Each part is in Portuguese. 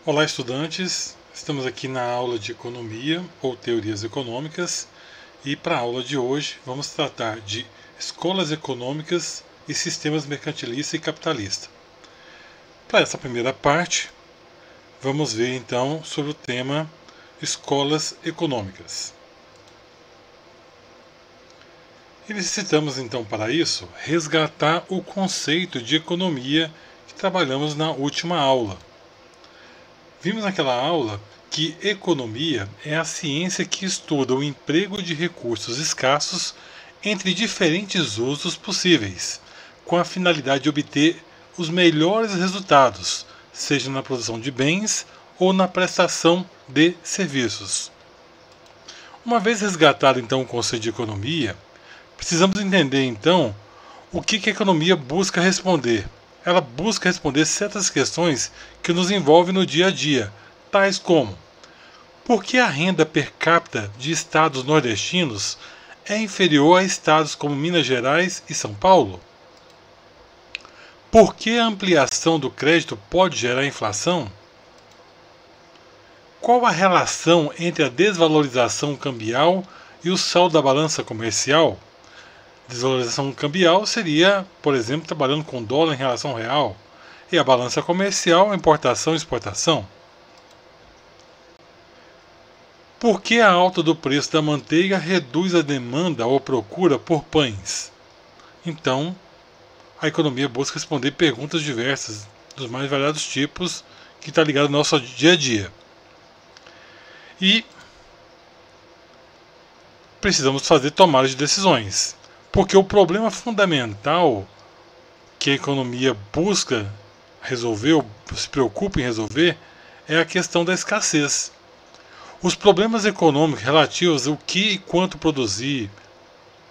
Olá, estudantes! Estamos aqui na aula de Economia ou Teorias Econômicas e para a aula de hoje vamos tratar de escolas econômicas e sistemas mercantilista e capitalista. Para essa primeira parte, vamos ver então sobre o tema escolas econômicas. E necessitamos então para isso resgatar o conceito de economia que trabalhamos na última aula. Vimos naquela aula que economia é a ciência que estuda o emprego de recursos escassos entre diferentes usos possíveis, com a finalidade de obter os melhores resultados, seja na produção de bens ou na prestação de serviços. Uma vez resgatado então o conceito de economia, precisamos entender então o que a economia busca responder. Ela busca responder certas questões que nos envolvem no dia a dia, tais como: por que a renda per capita de estados nordestinos é inferior a estados como Minas Gerais e São Paulo? Por que a ampliação do crédito pode gerar inflação? Qual a relação entre a desvalorização cambial e o saldo da balança comercial? Desvalorização cambial seria, por exemplo, trabalhando com dólar em relação ao real, e a balança comercial, importação e exportação. Por que a alta do preço da manteiga reduz a demanda ou procura por pães? Então, a economia busca responder perguntas diversas, dos mais variados tipos, que está ligado ao nosso dia a dia. E precisamos fazer tomadas de decisões. Porque o problema fundamental que a economia busca resolver, ou se preocupa em resolver, é a questão da escassez. Os problemas econômicos relativos ao que e quanto produzir,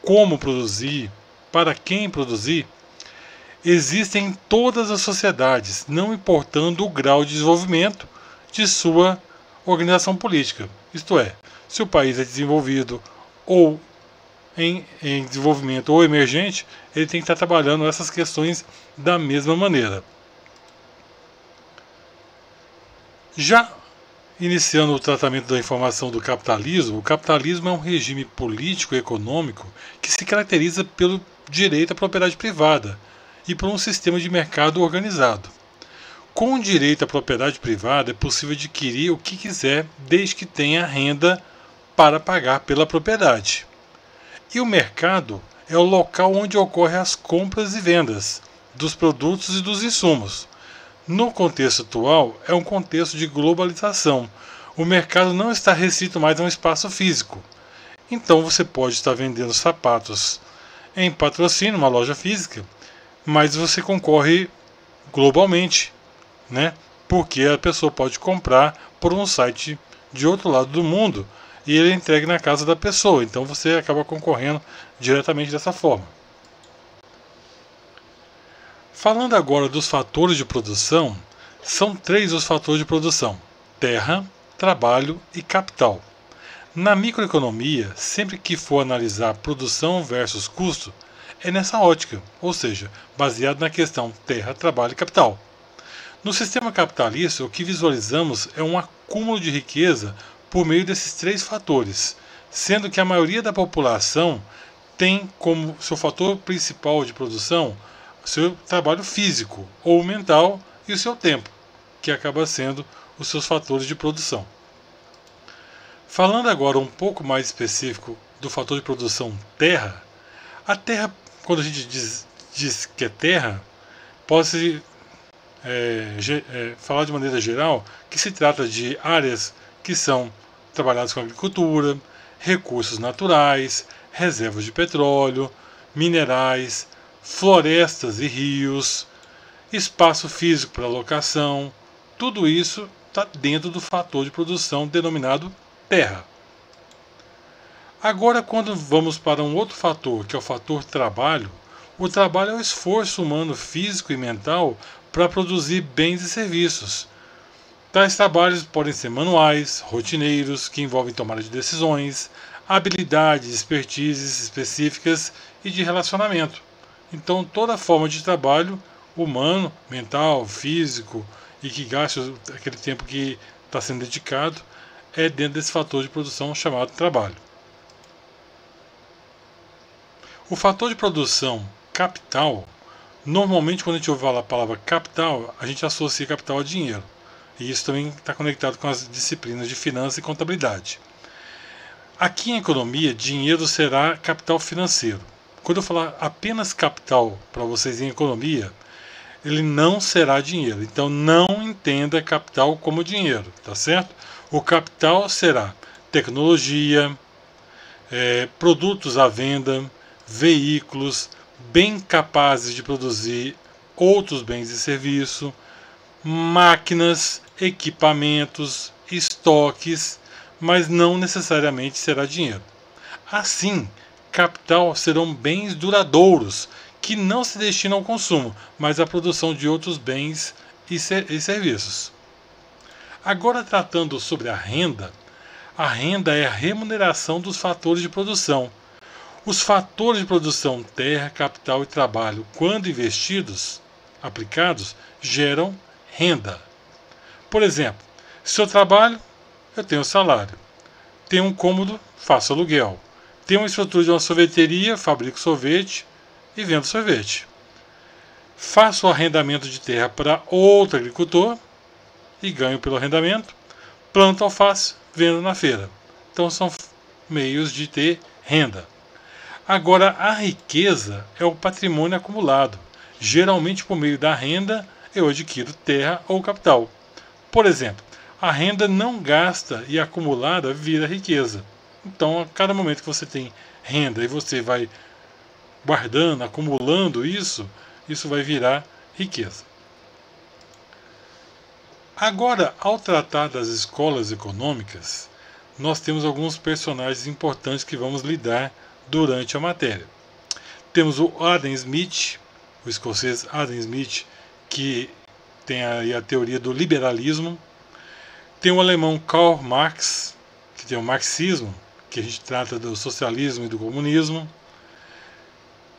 como produzir, para quem produzir, existem em todas as sociedades, não importando o grau de desenvolvimento de sua organização política. Isto é, se o país é desenvolvido ou em desenvolvimento ou emergente, ele tem que estar trabalhando essas questões da mesma maneira. Já iniciando o tratamento da informação do capitalismo, o capitalismo é um regime político e econômico que se caracteriza pelo direito à propriedade privada e por um sistema de mercado organizado. Com o direito à propriedade privada é possível adquirir o que quiser desde que tenha renda para pagar pela propriedade. E o mercado é o local onde ocorrem as compras e vendas dos produtos e dos insumos. No contexto atual, é um contexto de globalização. O mercado não está restrito mais a um espaço físico. Então você pode estar vendendo sapatos em patrocínio, uma loja física, mas você concorre globalmente, né? Porque a pessoa pode comprar por um site de outro lado do mundo e ele é entregue na casa da pessoa. Então você acaba concorrendo diretamente dessa forma. Falando agora dos fatores de produção, são 3 os fatores de produção: terra, trabalho e capital. Na microeconomia, sempre que for analisar produção versus custo, é nessa ótica, ou seja, baseado na questão terra, trabalho e capital. No sistema capitalista, o que visualizamos é um acúmulo de riqueza por meio desses 3 fatores, sendo que a maioria da população tem como seu fator principal de produção o seu trabalho físico ou mental e o seu tempo, que acaba sendo os seus fatores de produção. Falando agora um pouco mais específico do fator de produção terra, a terra, quando a gente diz que é terra, pode-se falar de maneira geral que se trata de áreas que são trabalhadas com agricultura, recursos naturais, reservas de petróleo, minerais, florestas e rios, espaço físico para locação. Tudo isso está dentro do fator de produção denominado terra. Agora, quando vamos para um outro fator, que é o fator trabalho, o trabalho é o esforço humano físico e mental para produzir bens e serviços. Tais trabalhos podem ser manuais, rotineiros, que envolvem tomada de decisões, habilidades, expertises específicas e de relacionamento. Então, toda forma de trabalho humano, mental, físico e que gaste aquele tempo que está sendo dedicado é dentro desse fator de produção chamado trabalho. O fator de produção capital, normalmente quando a gente ouve falar a palavra capital, a gente associa capital a dinheiro. E isso também está conectado com as disciplinas de finanças e contabilidade. Aqui em economia, dinheiro será capital financeiro. Quando eu falar apenas capital para vocês em economia, ele não será dinheiro. Então não entenda capital como dinheiro, tá certo? O capital será tecnologia, produtos à venda, veículos, bem capazes de produzir outros bens e serviços, máquinas, equipamentos, estoques, mas não necessariamente será dinheiro. Assim, capital serão bens duradouros, que não se destinam ao consumo, mas à produção de outros bens e serviços. Agora, tratando sobre a renda é a remuneração dos fatores de produção. Os fatores de produção, terra, capital e trabalho, quando investidos, aplicados, geram renda. Por exemplo, se eu trabalho, eu tenho salário. Tenho um cômodo, faço aluguel. Tenho uma estrutura de uma sorveteria, fabrico sorvete e vendo sorvete. Faço o arrendamento de terra para outro agricultor e ganho pelo arrendamento. Planto alface, vendo na feira. Então são meios de ter renda. Agora, a riqueza é o patrimônio acumulado. Geralmente, por meio da renda, eu adquiro terra ou capital. Por exemplo, a renda não gasta e acumulada vira riqueza. Então, a cada momento que você tem renda e você vai guardando, acumulando isso vai virar riqueza. Agora, ao tratar das escolas econômicas, nós temos alguns personagens importantes que vamos lidar durante a matéria. Temos o Adam Smith, o escocês Adam Smith, que tem aí a teoria do liberalismo. Tem o alemão Karl Marx, que tem o marxismo, que a gente trata do socialismo e do comunismo.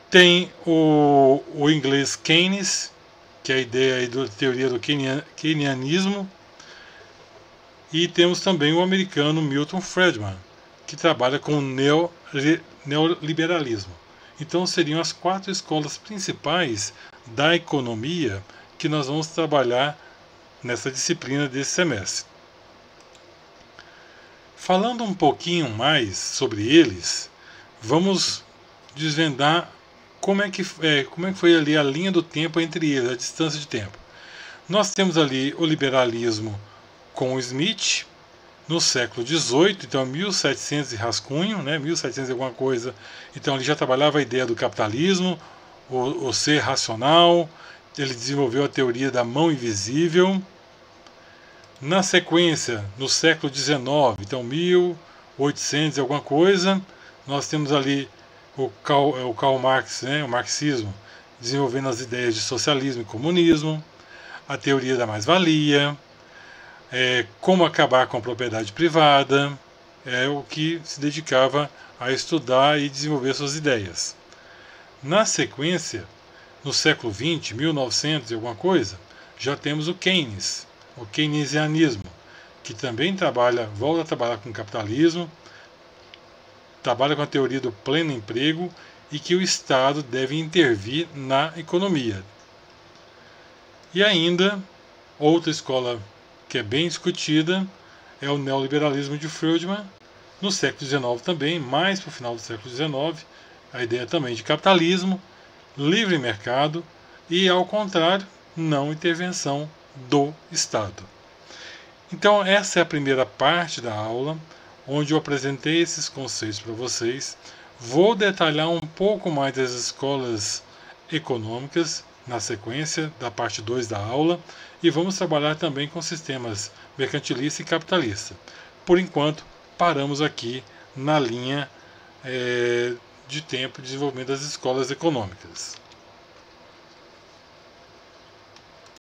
Tem o inglês Keynes, que é a ideia aí da teoria do keynesianismo. E temos também o americano Milton Friedman, que trabalha com o neoliberalismo. Então seriam as 4 escolas principais da economia que nós vamos trabalhar nessa disciplina desse semestre. Falando um pouquinho mais sobre eles, vamos desvendar como é que foi ali a linha do tempo entre eles, a distância de tempo. Nós temos ali o liberalismo com o Smith no século XVIII, então 1700 e rascunho, 1700 e alguma coisa. Então ele já trabalhava a ideia do capitalismo, o ser racional. Ele desenvolveu a teoria da mão invisível. Na sequência, no século XIX, então 1800 e alguma coisa, nós temos ali o Karl Marx, o marxismo, desenvolvendo as ideias de socialismo e comunismo, a teoria da mais-valia, como acabar com a propriedade privada, o que se dedicava a estudar e desenvolver suas ideias. Na sequência, no século XX, 1900 e alguma coisa, já temos o Keynes, o keynesianismo, que também volta a trabalhar com o capitalismo, trabalha com a teoria do pleno emprego e que o Estado deve intervir na economia. E ainda, outra escola que é bem discutida é o neoliberalismo de Friedman, no século XIX também, mais para o final do século XIX, a ideia também de capitalismo, livre mercado e, ao contrário, não intervenção do Estado. Então essa é a primeira parte da aula, onde eu apresentei esses conceitos para vocês. Vou detalhar um pouco mais das escolas econômicas na sequência da parte 2 da aula e vamos trabalhar também com sistemas mercantilista e capitalista. Por enquanto, paramos aqui na linha de tempo de desenvolvimento das escolas econômicas.